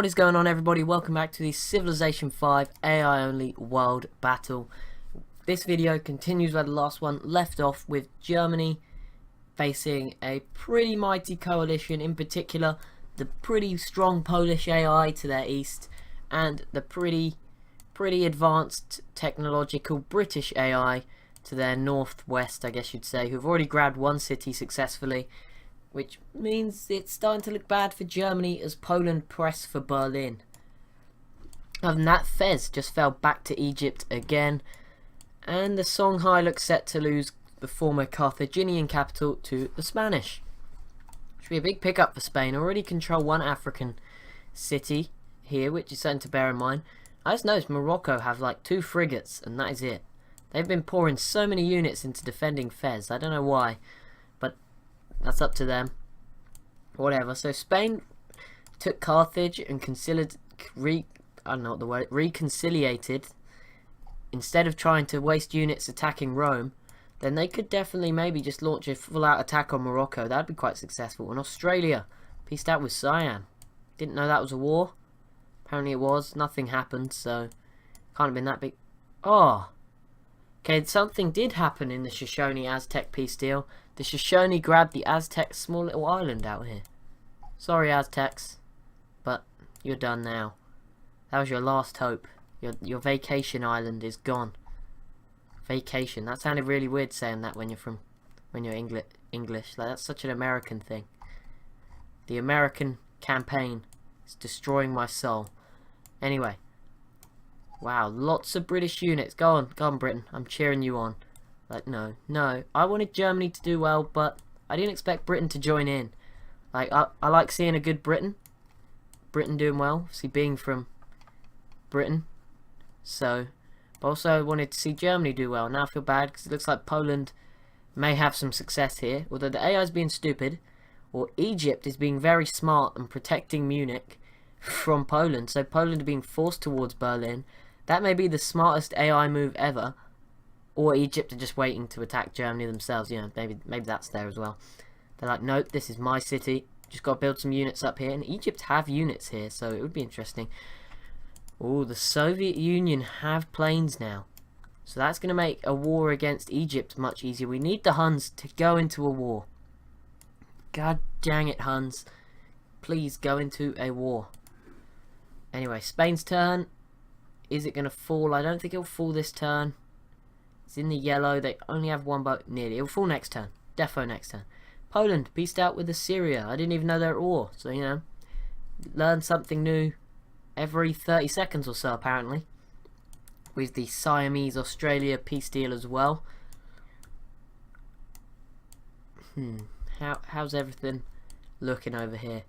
What is going on, everybody? Welcome back to the Civilization V AI only world battle. This video continues where the last one left off, with Germany facing a pretty mighty coalition, in particular the pretty strong Polish AI to their east and the pretty advanced technological British AI to their northwest, I guess you'd say, who've already grabbed one city successfully, which means it's starting to look bad for Germany as Poland press for Berlin. Other than that, Fez just fell back to Egypt again, and the Songhai looks set to lose the former Carthaginian capital to the Spanish. Should be a big pickup for Spain. Already control one African city here, which is something to bear in mind. I just noticed Morocco have like 2 frigates, and that is it. They've been pouring so many units into defending Fez. I don't know why, but that's up to them. Whatever. So Spain took Carthage and reconciliated instead of trying to waste units attacking Rome. Then they could definitely maybe just launch a full-out attack on Morocco. That'd be quite successful. And Australia peaced out with Siam. Didn't know that was a war. Apparently it was. Nothing happened, so can't have been that big. Oh. Okay, something did happen in the Shoshone-Aztec peace deal. The Shoshone grabbed the Aztec small little island out here. Sorry, Aztecs, but you're done now. That was your last hope. Your vacation island is gone. Vacation. That sounded really weird saying that when you're English. Like, that's such an American thing. The American campaign is destroying my soul. Anyway. Wow, lots of British units. Go on, Britain. I'm cheering you on. Like, no. I wanted Germany to do well, but I didn't expect Britain to join in. Like, I like seeing a good Britain doing well. See, being from Britain. So, but also I wanted to see Germany do well. Now I feel bad because it looks like Poland may have some success here. Although the AI is being stupid, or Egypt is being very smart and protecting Munich from Poland. So Poland are being forced towards Berlin. That may be the smartest AI move ever. Or Egypt are just waiting to attack Germany themselves. You know, maybe that's there as well. They're like, nope, this is my city. Just got to build some units up here. And Egypt have units here, so it would be interesting. Oh, the Soviet Union have planes now. So that's going to make a war against Egypt much easier. We need the Huns to go into a war. God dang it, Huns. Please go into a war. Anyway, Spain's turn. Is it going to fall? I don't think it'll fall this turn. It's in the yellow. They only have one boat. Nearly. It'll fall next turn. Defo next turn. Poland peaced out with Assyria. I didn't even know they were at war. So, you know, learn something new every 30 seconds or so, apparently. With the Siamese-Australia peace deal as well. How's everything looking over here?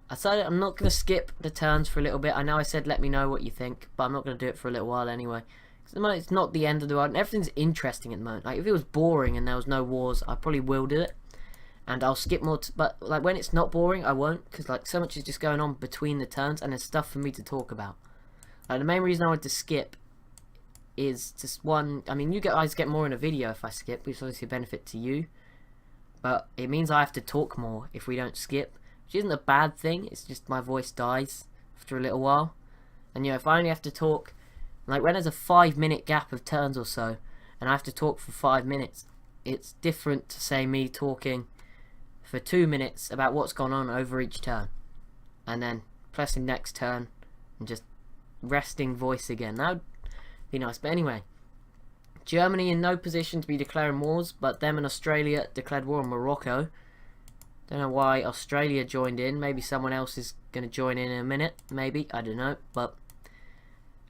I decided I'm not going to skip the turns for a little bit. I know I said let me know what you think, but I'm not going to do it for a little while anyway. At the moment, it's not the end of the world, and everything's interesting at the moment. Like, if it was boring and there was no wars, I probably will do it. And I'll skip more, but like when it's not boring, I won't, because like so much is just going on between the turns, and there's stuff for me to talk about. Like, the main reason I wanted to skip is just one. I mean, you guys get more in a video if I skip, which is obviously a benefit to you. But it means I have to talk more if we don't skip, which isn't a bad thing. It's just my voice dies after a little while, and you know, if I only have to talk, like when there's a 5-minute gap of turns or so, and I have to talk for 5 minutes, it's different to say me talking for 2 minutes about what's gone on over each turn, and then pressing next turn and just resting voice again. That would be nice. But anyway, Germany in no position to be declaring wars, but them and Australia declared war on Morocco. Don't know why Australia joined in. Maybe someone else is going to join in a minute. Maybe, I don't know. But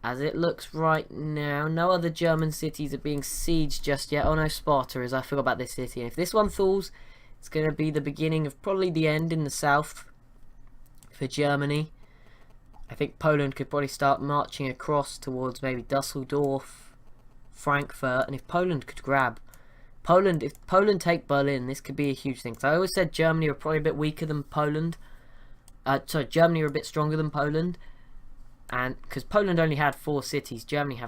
as it looks right now, no other German cities are being sieged just yet. Oh no, Sparta is. I forgot about this city. And if this one falls, it's going to be the beginning of probably the end in the south for Germany. I think Poland could probably start marching across towards maybe Dusseldorf, Frankfurt. And if Poland could grab if Poland take Berlin, this could be a huge thing. So I always said Germany were probably a bit weaker than Poland. Germany were a bit stronger than Poland. And because Poland only had 4 cities, Germany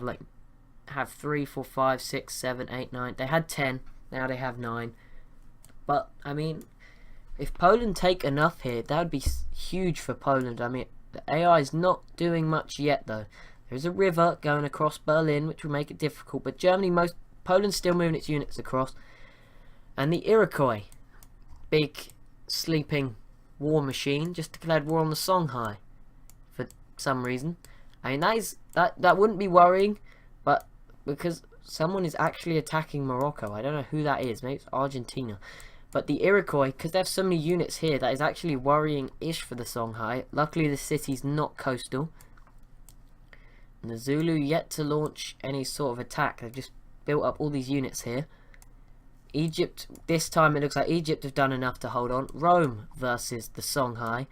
have 3, 4, 5, 6, 7, 8, 9. They had 10. Now they have 9. But I mean, if Poland take enough here, that would be huge for Poland. I mean, The AI is not doing much yet, though. There is a river going across Berlin, which will make it difficult. But Poland's still moving its units across. And the Iroquois, big sleeping war machine, just declared war on the Songhai for some reason. I mean, that wouldn't be worrying, but because someone is actually attacking Morocco. I don't know who that is. Maybe it's Argentina. But the Iroquois, because they have so many units here, that is actually worrying-ish for the Songhai. Luckily, the city's not coastal. And the Zulu yet to launch any sort of attack. They've just built up all these units here. Egypt, this time it looks like Egypt have done enough to hold on. Rome versus the Songhai.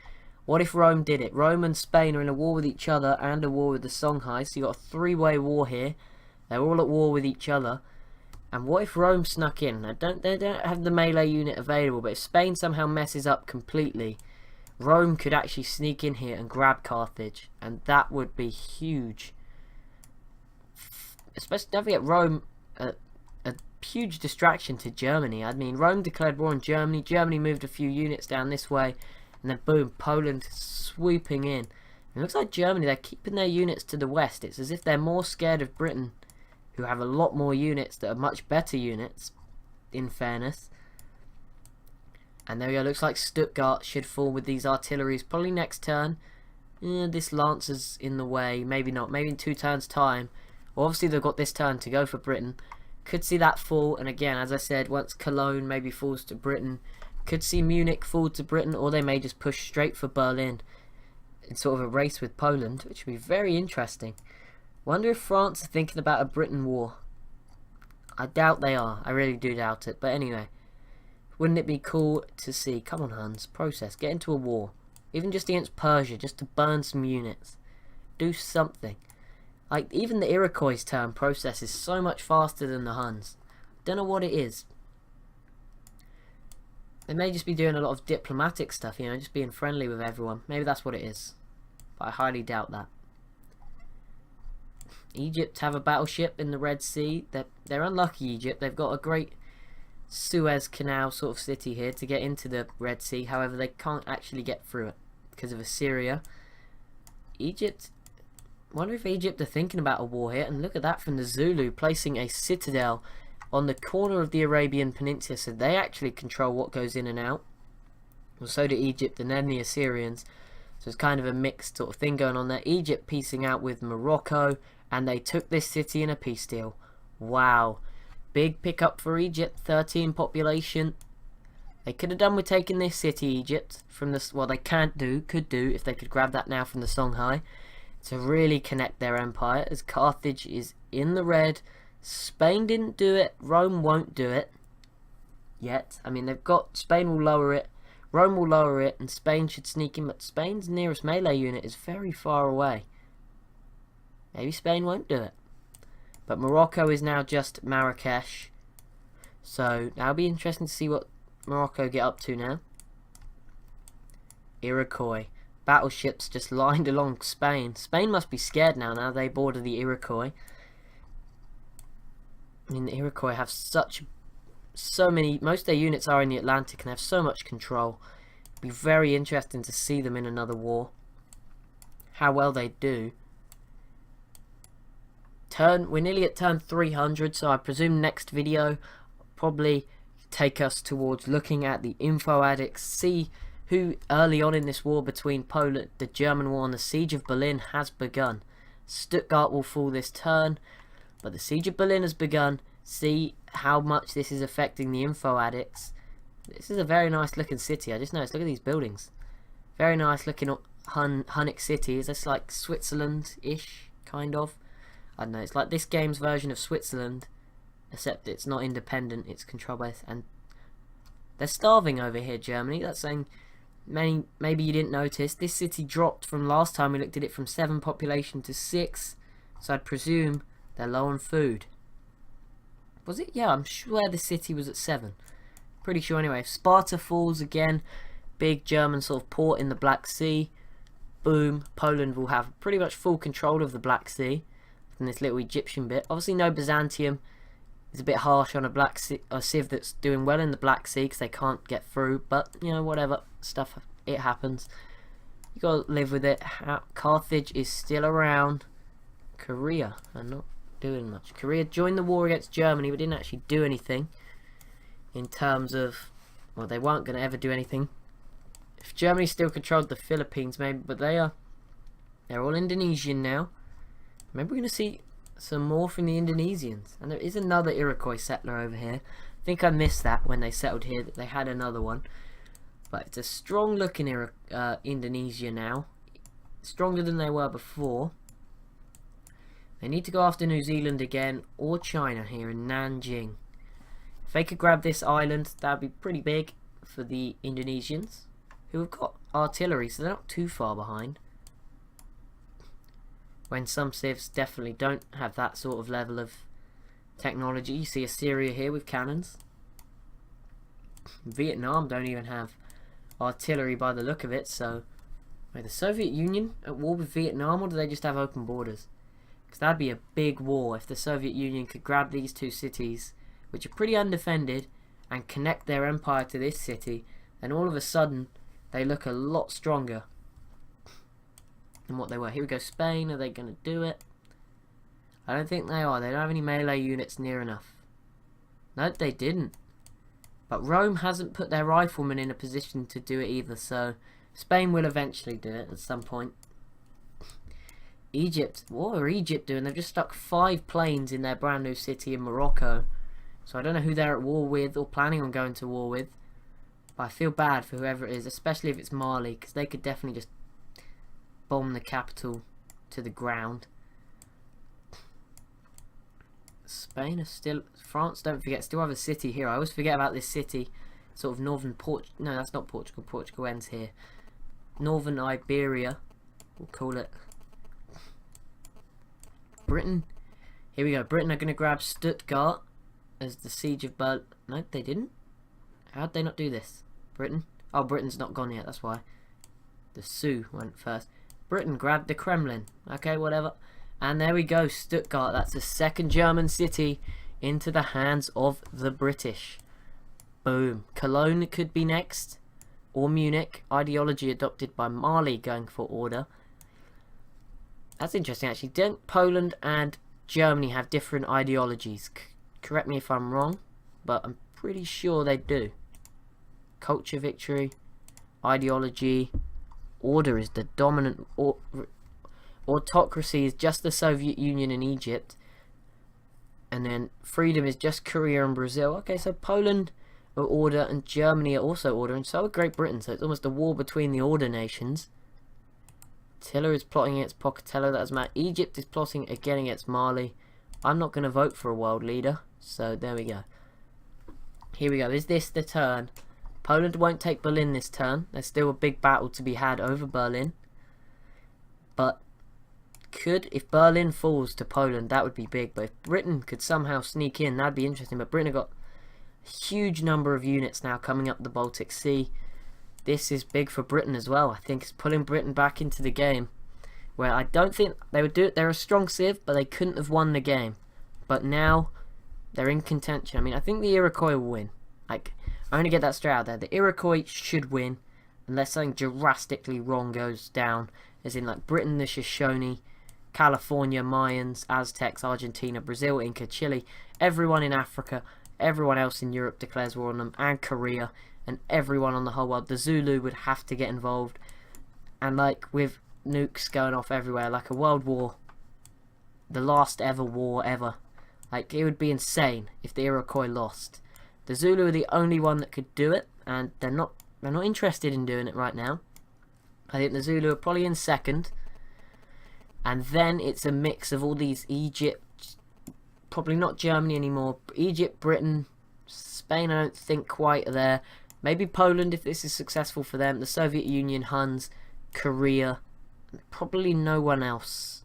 What if Rome did it? Rome and Spain are in a war with each other and a war with the Songhai. So you've got a three-way war here. They're all at war with each other. And what if Rome snuck in? They don't have the melee unit available, but if Spain somehow messes up completely, Rome could actually sneak in here and grab Carthage. And that would be huge. Especially, don't forget Rome, a huge distraction to Germany. I mean, Rome declared war on Germany. Germany moved a few units down this way. And then boom, Poland swooping in. It looks like Germany, they're keeping their units to the west. It's as if they're more scared of Britain, who have a lot more units that are much better units, in fairness. And there we go, looks like Stuttgart should fall with these artilleries probably next turn. This Lancer's in the way, maybe not, maybe in 2 turns time. Well, obviously they've got this turn to go for Britain. Could see that fall, and again, as I said, once Cologne maybe falls to Britain, could see Munich fall to Britain, or they may just push straight for Berlin in sort of a race with Poland, which would be very interesting. Wonder if France are thinking about a Britain war. I doubt they are. I really do doubt it. But anyway, wouldn't it be cool to see? Come on, Huns. Process. Get into a war. Even just against Persia. Just to burn some units. Do something. Like, even the Iroquois' turn process is so much faster than the Huns. Don't know what it is. They may just be doing a lot of diplomatic stuff, you know, just being friendly with everyone. Maybe that's what it is. But I highly doubt that. Egypt have a battleship in the Red Sea. They're unlucky, Egypt. They've got a great Suez Canal sort of city here to get into the Red Sea. However, they can't actually get through it because of Assyria. Egypt, I wonder if Egypt are thinking about a war here. And look at that from the Zulu, placing a citadel on the corner of the Arabian Peninsula. So they actually control what goes in and out. Well, so do Egypt and then the Assyrians. So it's kind of a mixed sort of thing going on there. Egypt piecing out with Morocco. And they took this city in a peace deal. Wow. Big pickup for Egypt. 13 population. They could have done with taking this city, Egypt. From this, well, they could do if they could grab that now from the Songhai. To really connect their empire. As Carthage is in the red. Spain didn't do it. Rome won't do it. Yet. I mean, they've got... Spain will lower it. Rome will lower it. And Spain should sneak in. But Spain's nearest melee unit is very far away. Maybe Spain won't do it. But Morocco is now just Marrakesh. So that'll be interesting to see what Morocco get up to now. Iroquois. Battleships just lined along Spain. Spain must be scared now they border the Iroquois. I mean, the Iroquois have so many... Most of their units are in the Atlantic and have so much control. It'll be very interesting to see them in another war. How well they do. We're nearly at turn 300, so I presume next video probably take us towards looking at the info addicts, see who early on in this war between Poland, the German war, and the siege of Berlin has begun. Stuttgart will fall this turn, but the siege of Berlin has begun. See how much this is affecting the info addicts. This is a very nice looking city. I just noticed, look at these buildings. Very nice looking Hunnic city. Is this like Switzerland-ish, kind of? I don't know, it's like this game's version of Switzerland, except it's not independent, it's controlled by... And they're starving over here, Germany. That's saying, maybe you didn't notice, this city dropped from last time we looked at it from 7 population to 6, so I'd presume they're low on food. Was it? Yeah, I'm sure the city was at 7. Pretty sure anyway. If Sparta falls again, big German sort of port in the Black Sea, boom, Poland will have pretty much full control of the Black Sea. And this little Egyptian bit. Obviously no Byzantium. Is a bit harsh on a Civ that's doing well in the Black Sea because they can't get through. But, you know, whatever. Stuff, it happens. You gotta live with it. Carthage is still around. Korea are not doing much. Korea joined the war against Germany, but didn't actually do anything in terms of, well, they weren't going to ever do anything. If Germany still controlled the Philippines, maybe, but they're all Indonesian now. Maybe we're going to see some more from the Indonesians. And there is another Iroquois settler over here. I think I missed that when they settled here, that they had another one. But it's a strong looking Indonesia now. Stronger than they were before. They need to go after New Zealand again, or China here in Nanjing. If they could grab this island, that would be pretty big for the Indonesians, who have got artillery, so they're not too far behind. When some civs definitely don't have that sort of level of technology. You see Assyria here with cannons. Vietnam don't even have artillery by the look of it, so... Wait, the Soviet Union at war with Vietnam, or do they just have open borders? Because that'd be a big war if the Soviet Union could grab these two cities, which are pretty undefended, and connect their empire to this city, and all of a sudden they look a lot stronger than what they were. Here we go, Spain. Are they going to do it? I don't think they are. They don't have any melee units near enough. No, they didn't. But Rome hasn't put their riflemen in a position to do it either, so Spain will eventually do it at some point. Egypt, what are Egypt doing? They've just stuck 5 planes in their brand new city in Morocco. So I don't know who they're at war with or planning on going to war with. But I feel bad for whoever it is, especially if it's Mali, because they could definitely just bomb the capital to the ground. Spain are still... France, don't forget, still have a city here. I always forget about this city. Sort of northern Portugal. No, that's not Portugal. Portugal ends here. Northern Iberia, we'll call it. Britain. Here we go. Britain are going to grab Stuttgart as the siege of Berlin. No, they didn't. How'd they not do this? Britain? Oh, Britain's not gone yet, that's why. The Sioux went first. Britain grabbed the Kremlin. Okay, whatever. And there we go, Stuttgart. That's the second German city into the hands of the British. Boom. Cologne could be next. Or Munich. Ideology adopted by Mali going for order. That's interesting, actually. Don't Poland and Germany have different ideologies? Correct me if I'm wrong, but I'm pretty sure they do. Culture victory, ideology, order is the dominant... Autocracy is just the Soviet Union and Egypt. And then freedom is just Korea and Brazil. Okay, so Poland are order and Germany are also order, and so are Great Britain. So it's almost a war between the order nations. Attila is plotting against Pocatello. That's mad. Egypt is plotting again against Mali. I'm not going to vote for a world leader. So there we go. Here we go. Is this the turn? Poland won't take Berlin this turn. There's still a big battle to be had over Berlin. But if Berlin falls to Poland, that would be big. But if Britain could somehow sneak in, that'd be interesting. But Britain have got a huge number of units now coming up the Baltic Sea. This is big for Britain as well. I think it's pulling Britain back into the game, where I don't think they would do it. They're a strong civ, but they couldn't have won the game. But now they're in contention. I mean, I think the Iroquois will win. Like, I only get that straight out there. The Iroquois should win, unless something drastically wrong goes down, as in like Britain, the Shoshone, California, Mayans, Aztecs, Argentina, Brazil, Inca, Chile, everyone in Africa, everyone else in Europe declares war on them, and Korea, and everyone on the whole world. The Zulu would have to get involved, and like with nukes going off everywhere, like a world war, the last ever war ever, like it would be insane if the Iroquois lost. The Zulu are the only one that could do it, and they're not interested in doing it right now. I think the Zulu are probably in second, and then it's a mix of all these Egypt, probably not Germany anymore, Egypt, Britain, Spain I don't think quite are there, maybe Poland if this is successful for them, the Soviet Union, Huns, Korea, probably no one else.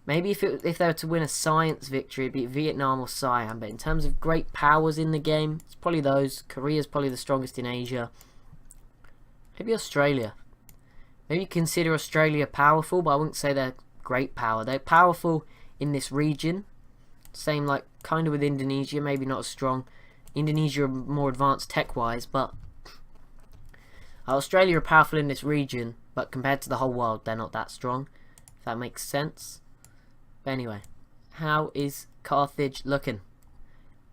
Maybe if they were to win a science victory, it'd be Vietnam or Siam. But in terms of great powers in the game, it's probably those. Korea's probably the strongest in Asia. Maybe Australia. Maybe you consider Australia powerful, but I wouldn't say they're great power. They're powerful in this region. Same like kind of with Indonesia, maybe not as strong. Indonesia are more advanced tech-wise, but Australia are powerful in this region. But compared to the whole world, they're not that strong, if that makes sense. But anyway, how is Carthage looking?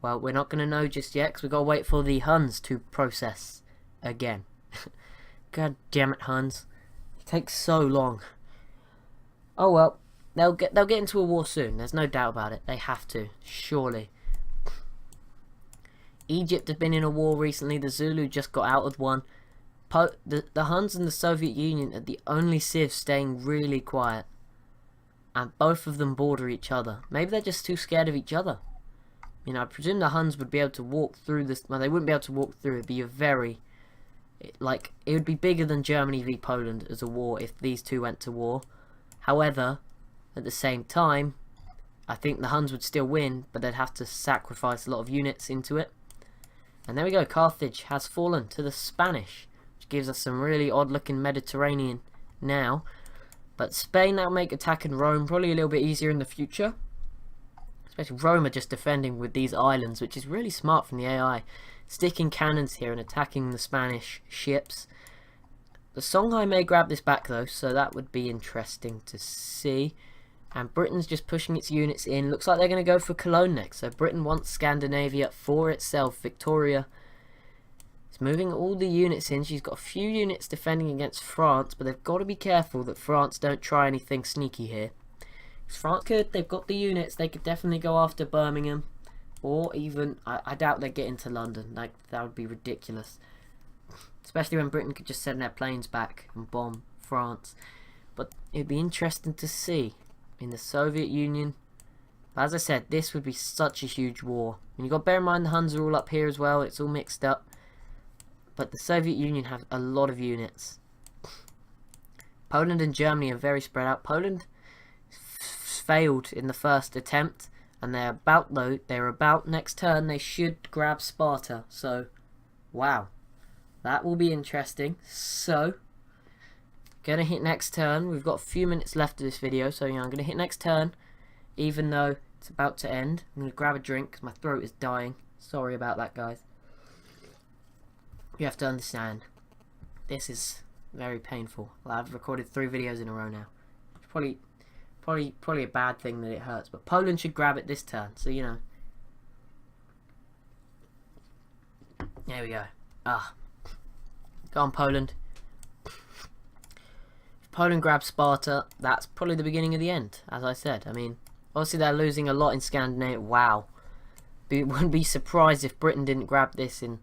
Well, we're not going to know just yet, because we've got to wait for the Huns to process again. God damn it, Huns. It takes so long. Oh well, they'll get into a war soon. There's no doubt about it. They have to, surely. Egypt have been in a war recently. The Zulu just got out of one. The Huns and the Soviet Union are the only civs staying really quiet. And both of them border each other. Maybe they're just too scared of each other. You know, I presume the Huns would be able to walk through this. Well, they wouldn't be able to walk through. It'd be a very... Like, it would be bigger than Germany v Poland as a war if these two went to war. However, at the same time, I think the Huns would still win, but they'd have to sacrifice a lot of units into it. And there we go, Carthage has fallen to the Spanish, which gives us some really odd-looking Mediterranean now. But Spain now make attacking Rome probably a little bit easier in the future. Especially Rome are just defending with these islands, which is really smart from the AI. Sticking cannons here and attacking the Spanish ships. The Songhai may grab this back though, so that would be interesting to see. And Britain's just pushing its units in. Looks like they're going to go for Cologne next. So Britain wants Scandinavia for itself. Victoria is moving all the units in. She's got a few units defending against France, but they've got to be careful that France don't try anything sneaky here. Because France could, they've got the units, they could definitely go after Birmingham. Or even, I doubt they'd get into London. Like, that would be ridiculous. Especially when Britain could just send their planes back and bomb France. But it'd be interesting to see in the Soviet Union. But as I said, this would be such a huge war. And you've got to bear in mind the Huns are all up here as well. It's all mixed up. But the Soviet Union have a lot of units. Poland and Germany are very spread out. Poland failed in the first attempt. And they're about next turn, they should grab Sparta. So, wow. That will be interesting. So, gonna hit next turn. We've got a few minutes left of this video, so I'm gonna hit next turn, even though it's about to end. I'm gonna grab a drink because my throat is dying. Sorry about that, guys. You have to understand, this is very painful. Well, I've recorded 3 videos in a row now. It's probably a bad thing that it hurts, but Poland should grab it this turn. So you know, there we go. Go on, Poland. If Poland grabs Sparta, that's probably the beginning of the end, as I said. I mean, obviously they're losing a lot in Scandinavia. Wow. Wouldn't be surprised if Britain didn't grab this in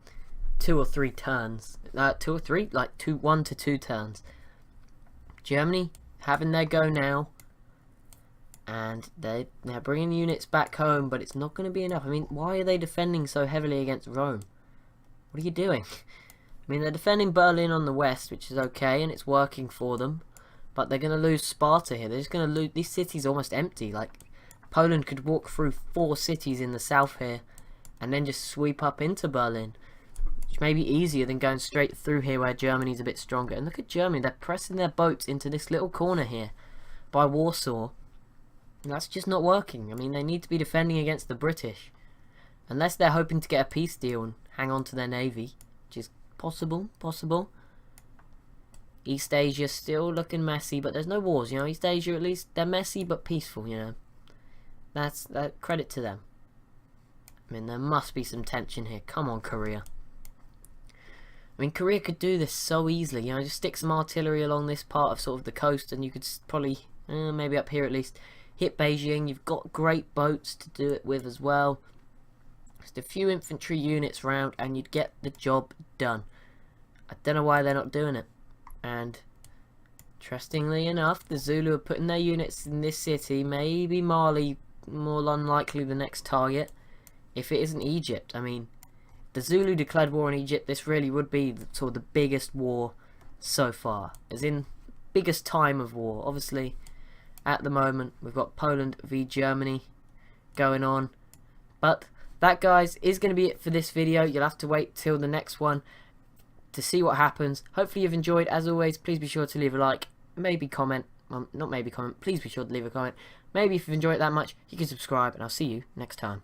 2 or 3 turns. 2 or 3? Like 1 to 2 turns. Germany having their go now. And they're bringing units back home, but it's not going to be enough. I mean, why are they defending so heavily against Rome? What are you doing? I mean, they're defending Berlin on the west, which is okay, and it's working for them. But they're going to lose Sparta here. They're just going to lose. These cities are almost empty. Like, Poland could walk through 4 cities in the south here, and then just sweep up into Berlin. Which may be easier than going straight through here where Germany's a bit stronger. And look at Germany. They're pressing their boats into this little corner here by Warsaw. And that's just not working. I mean, they need to be defending against the British. Unless they're hoping to get a peace deal and hang on to their navy. Which is possible. East Asia still looking messy, but there's no wars, you know. East Asia, at least, they're messy but peaceful, you know. That's credit to them. I mean, there must be some tension here. Come on, Korea. I mean, Korea could do this so easily, you know. Just stick some artillery along this part of sort of the coast, and you could probably, maybe up here at least, hit Beijing. You've got great boats to do it with as well. Just a few infantry units round and you'd get the job done. I don't know why they're not doing it. And interestingly enough, the Zulu are putting their units in this city. Maybe Mali, more unlikely the next target. If it isn't Egypt. I mean, the Zulu declared war on Egypt. This really would be sort of the biggest war so far. As in, biggest time of war. Obviously, at the moment, we've got Poland v Germany going on. But that, guys, is going to be it for this video. You'll have to wait till the next one to see what happens. Hopefully you've enjoyed. As always, please be sure to leave a like, maybe comment. Well, not maybe comment, please be sure to leave a comment. Maybe if you've enjoyed it that much, you can subscribe, and I'll see you next time.